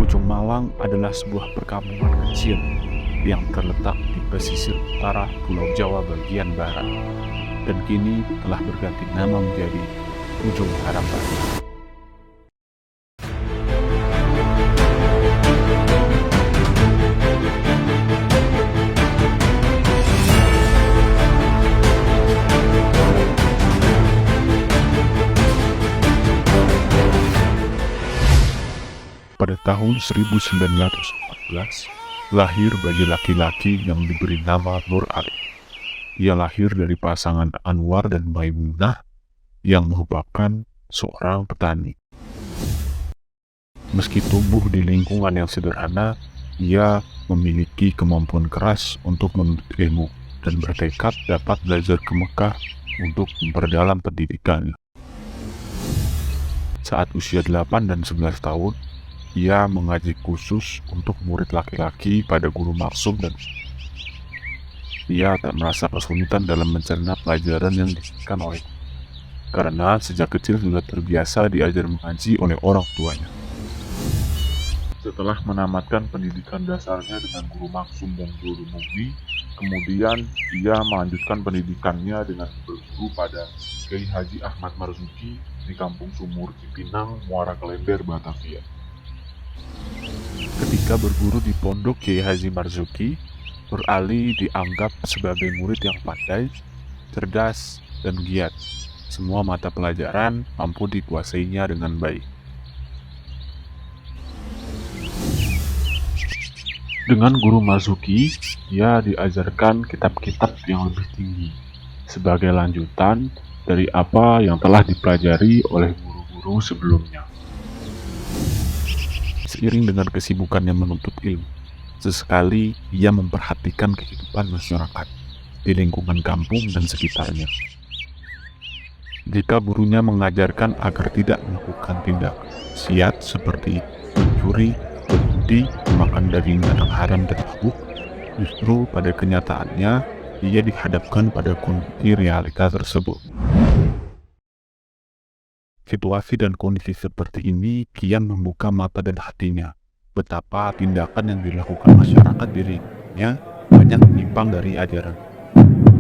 Ujung Malang adalah sebuah perkampungan kecil yang terletak di pesisir utara Pulau Jawa bagian barat, dan kini telah berganti nama menjadi Ujung Harapan. Pada tahun 1914, lahir bayi laki-laki yang diberi nama Nur Ali. Ia lahir dari pasangan Anwar dan Maimunah yang merupakan seorang petani. Meski tumbuh di lingkungan yang sederhana, ia memiliki kemampuan keras untuk menuntut ilmu dan bertekad dapat belajar ke Mekah untuk memperdalam pendidikannya. Saat usia 8 dan 11 tahun, ia mengaji khusus untuk murid laki-laki pada guru maksum dan ia tak merasa kesulitan dalam mencerna pelajaran yang diberikan oleh karena sejak kecil sudah terbiasa diajar mengaji oleh orang tuanya. Setelah menamatkan pendidikan dasarnya dengan guru maksum dan guru mugni, kemudian ia melanjutkan pendidikannya dengan berguru pada Kiai Haji Ahmad Marzuki di Kampung Sumur, Cipinang, Muara Kelember, Batavia. Ketika berguru di pondok Kiai Haji Marzuki, Nur Ali dianggap sebagai murid yang pandai, cerdas, dan giat. Semua mata pelajaran mampu dikuasainya dengan baik. Dengan guru Marzuki, ia diajarkan kitab-kitab yang lebih tinggi, sebagai lanjutan dari apa yang telah dipelajari oleh guru-guru sebelumnya. Seiring dengan kesibukannya menuntut ilmu, sesekali ia memperhatikan kehidupan masyarakat di lingkungan kampung dan sekitarnya. Jika gurunya mengajarkan agar tidak melakukan tindak maksiat seperti mencuri, berjudi, makan daging anak haram dan mabuk, justru pada kenyataannya ia dihadapkan pada kondisi realita tersebut. Situasi dan kondisi seperti ini kian membuka mata dan hatinya, betapa tindakan yang dilakukan masyarakat dirinya banyak menyimpang dari ajaran.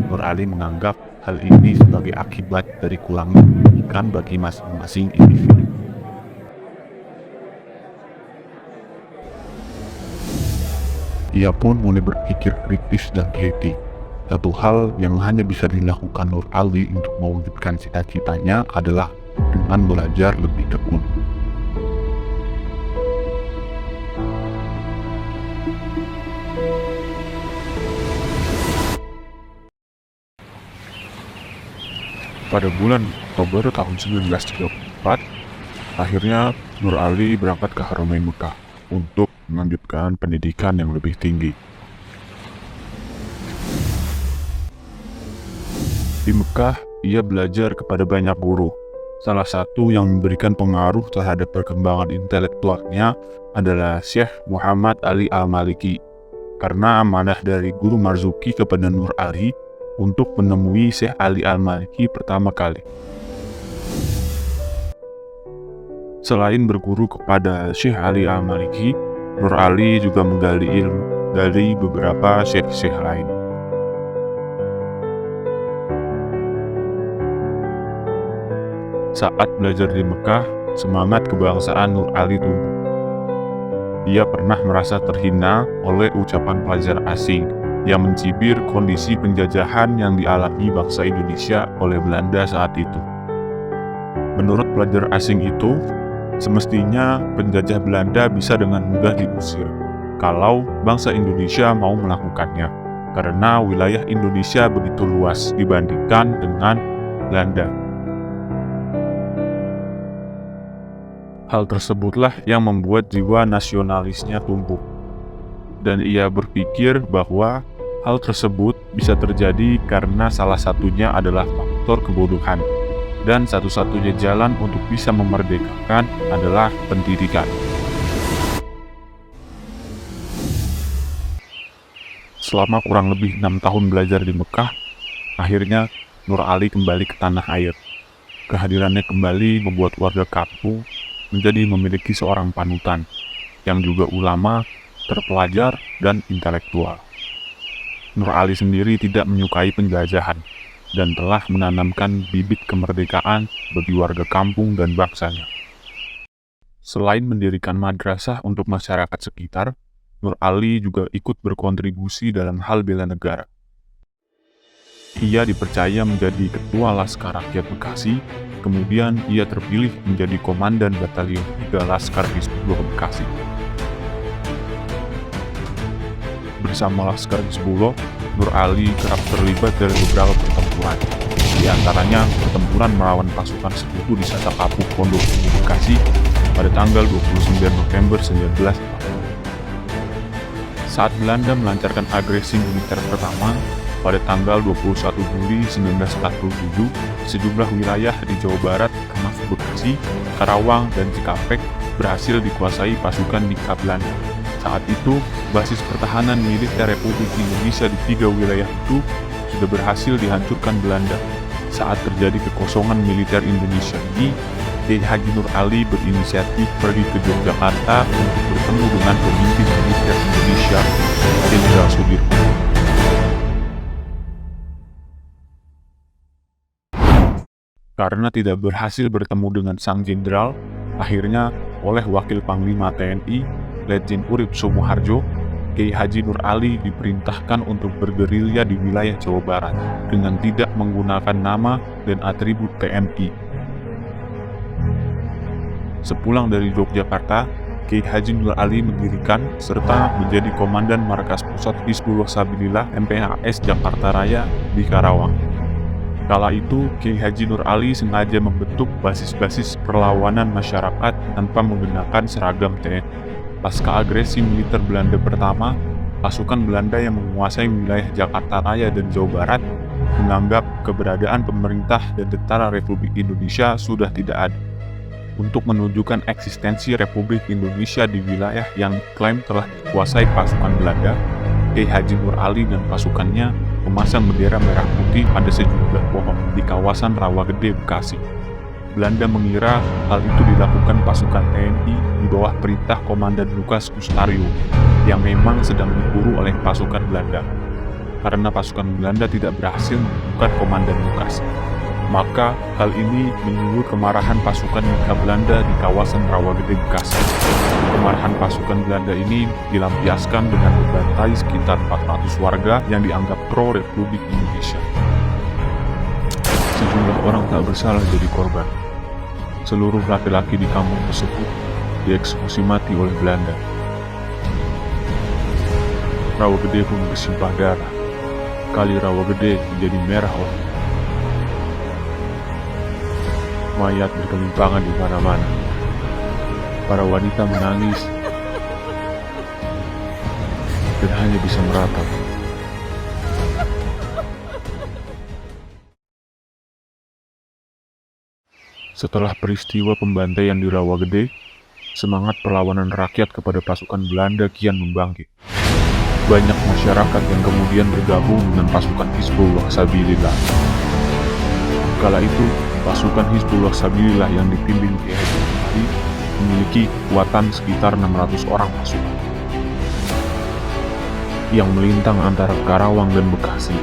Nur Ali menganggap hal ini sebagai akibat dari kurangnya pendidikan bagi masing-masing individu. Ia pun mulai berpikir kritis dan teliti. Satu hal yang hanya bisa dilakukan Nur Ali untuk mewujudkan cita-citanya adalah dengan belajar lebih tekun. Pada bulan Oktober tahun 1934, akhirnya Nur Ali berangkat ke Haramain Mekah untuk melanjutkan pendidikan yang lebih tinggi. Di Mekah, ia belajar kepada banyak guru. Salah satu yang memberikan pengaruh terhadap perkembangan intelektualnya adalah Syekh Muhammad Ali Al-Maliki, karena amanah dari guru Marzuki kepada Nur Ali untuk menemui Syekh Ali Al-Maliki pertama kali. Selain berguru kepada Syekh Ali Al-Maliki, Nur Ali juga menggali ilmu dari beberapa syekh-syekh lain. Saat belajar di Mekah, semangat kebangsaan Nur Ali tumbuh. Ia pernah merasa terhina oleh ucapan pelajar asing yang mencibir kondisi penjajahan yang dialami bangsa Indonesia oleh Belanda saat itu. Menurut pelajar asing itu, semestinya penjajah Belanda bisa dengan mudah diusir kalau bangsa Indonesia mau melakukannya, karena wilayah Indonesia begitu luas dibandingkan dengan Belanda. Hal tersebutlah yang membuat jiwa nasionalisnya tumbuh, dan ia berpikir bahwa hal tersebut bisa terjadi karena salah satunya adalah faktor kebodohan, dan satu-satunya jalan untuk bisa memerdekakan adalah pendidikan. Selama kurang lebih 6 tahun belajar di Mekah, akhirnya Nur Ali kembali ke tanah air. Kehadirannya kembali membuat warga kampung menjadi memiliki seorang panutan. yang juga ulama, terpelajar, dan intelektual. Nur Ali sendiri tidak menyukai penjajahan dan telah menanamkan bibit kemerdekaan bagi warga kampung dan bangsanya. Selain mendirikan madrasah untuk masyarakat sekitar, Nur Ali juga ikut berkontribusi dalam hal bela negara. Ia dipercaya menjadi Ketua Laskar Rakyat Bekasi, kemudian ia terpilih menjadi Komandan Batalion 3 Laskar Hizbullah Bekasi. Bersama Laskar Hizbullah, Nur Ali kerap terlibat dalam beberapa pertempuran. Di antaranya pertempuran melawan pasukan Sekutu di Satakapuk Pondok Gede Bekasi pada tanggal 29 November 1940. Saat Belanda melancarkan agresi militer pertama pada tanggal 21 Juli 1947, sejumlah wilayah di Jawa Barat termasuk Bekasi, Karawang, dan Cikampek berhasil dikuasai pasukan Nika Belanda. Saat itu, basis pertahanan militer Republik Indonesia di 3 wilayah itu sudah berhasil dihancurkan Belanda. Saat terjadi kekosongan militer Indonesia ini, Kiai Haji Nur Ali berinisiatif pergi ke Yogyakarta untuk bertemu dengan pemimpin militer Indonesia, Jenderal Sudirman. Karena tidak berhasil bertemu dengan sang jenderal, akhirnya oleh Wakil Panglima TNI, Letjen Urip Sumoharjo, Kiai Haji Nur Ali diperintahkan untuk bergerilya di wilayah Jawa Barat dengan tidak menggunakan nama dan atribut TNI. Sepulang dari Yogyakarta, Kiai Haji Nur Ali mendirikan serta menjadi Komandan Markas Pusat Hizbullah Sabilillah MPHS Jakarta Raya di Karawang. Kala itu, Kiai Haji Nur Ali sengaja membentuk basis-basis perlawanan masyarakat tanpa menggunakan seragam TNI. Pasca agresi militer Belanda pertama, pasukan Belanda yang menguasai wilayah Jakarta Raya dan Jawa Barat menganggap keberadaan pemerintah dan tentara Republik Indonesia sudah tidak ada. Untuk menunjukkan eksistensi Republik Indonesia di wilayah yang klaim telah dikuasai pasukan Belanda, Kiai Haji Nur Ali dan pasukannya memasang bendera merah putih pada sejumlah pohon di kawasan Rawagede, Bekasi. Belanda mengira hal itu dilakukan pasukan TNI di bawah perintah Komandan Lukas Kustario yang memang sedang diburu oleh pasukan Belanda. Karena pasukan Belanda tidak berhasil menemukan Komandan Lukas, maka hal ini menyulut kemarahan pasukan Nika Belanda di kawasan Rawagede, Bekasi. Kemarahan pasukan Belanda ini dilampiaskan dengan membantai sekitar 400 warga yang dianggap pro Republik Indonesia. Sejumlah orang tak bersalah jadi korban. Seluruh laki-laki di kampung tersebut dieksekusi mati oleh Belanda. Rawagede pun bersimpah darah. Kali Rawagede menjadi merah oleh mayat berkelimpangan di mana-mana. Para wanita menangis dan hanya bisa meratap. Setelah peristiwa pembantaian di Rawagede, semangat perlawanan rakyat kepada pasukan Belanda kian membangkit. Banyak masyarakat yang kemudian bergabung dengan pasukan Hizbullah Sabilillah. Kala itu, pasukan Hizbullah Sabilillah yang dipimpin Kiai Haji Nur Ali memiliki kekuatan sekitar 600 orang pasukan yang melintang antara Karawang dan Bekasi,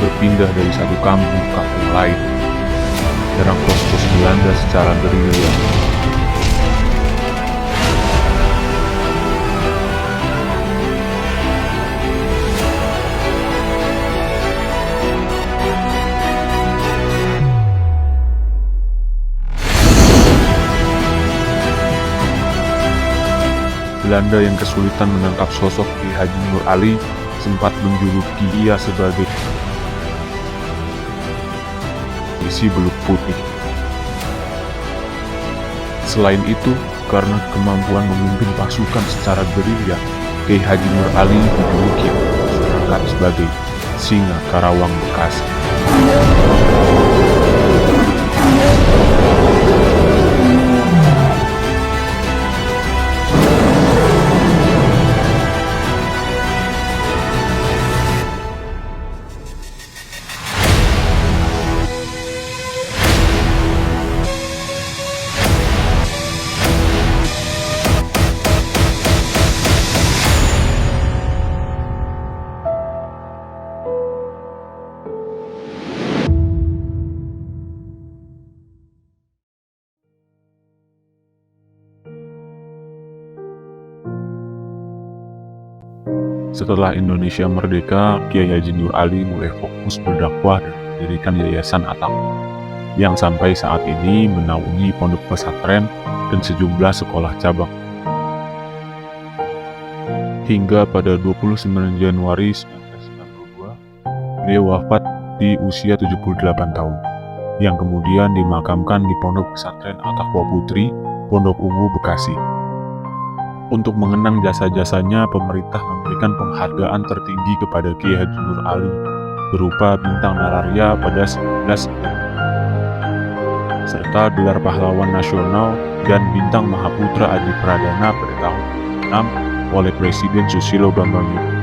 berpindah dari satu kampung ke kampung lain, menyerang pos-pos Belanda secara gerilya. Belanda yang kesulitan menangkap sosok Kiai Haji Nur Ali sempat menjuluki ia sebagai polisi belut putih. Selain itu, karena kemampuan memimpin pasukan secara gerilya, Kiai Haji Nur Ali dijuluki masyarakat sebagai Singa Karawang Bekasi. Setelah Indonesia merdeka, Kiai Haji Nur Ali mulai fokus berdakwah dan mendirikan Yayasan At-Taqwa, yang sampai saat ini menaungi pondok pesantren dan sejumlah sekolah cabang. Hingga pada 29 Januari 1992, beliau wafat di usia 78 tahun, yang kemudian dimakamkan di Pondok Pesantren At-Taqwa Putri, Pondok Ungu, Bekasi. Untuk mengenang jasa-jasanya, pemerintah memberikan penghargaan tertinggi kepada Kiai Haji Nur Ali berupa Bintang Nararia pada 1990, serta gelar Pahlawan Nasional dan Bintang Mahaputra Adi Pradana pada tahun 2006 oleh Presiden Susilo Bambang Yudhoyono.